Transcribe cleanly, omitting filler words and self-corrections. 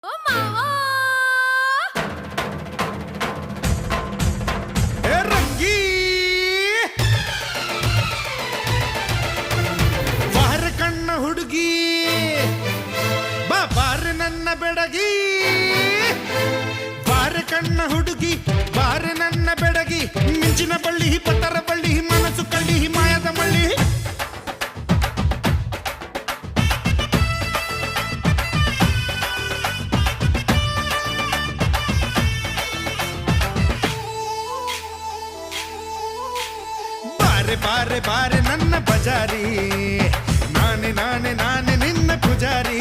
ಓ ಮಾವಾ ಏ ರಂಗಿ ಬಾರ ಕಣ್ಣ ಹುಡುಗಿ ಬಾರ ನನ್ನ ಬೆಡಗಿ ಬಾರ ಕಣ್ಣ ಹುಡುಗಿ ಬಾರ ನನ್ನ ಬೆಡಗಿ ಮಿಂಚಿನ ಬಳ್ಳಿ ಪತ್ತರ ಬಳ್ಳಿ ಮನಸ್ಸು ಕಳ್ಳಿ ಮಾಯದ ಮಳ್ಳಿ ಬಾರೆ ಬಾರೆ ಬಾರೆ ನನ್ನ ಬಜಾರಿ ನಾನೆ ನಾನೆ ನಾನೆ ನಿನ್ನ ಪೂಜಾರಿ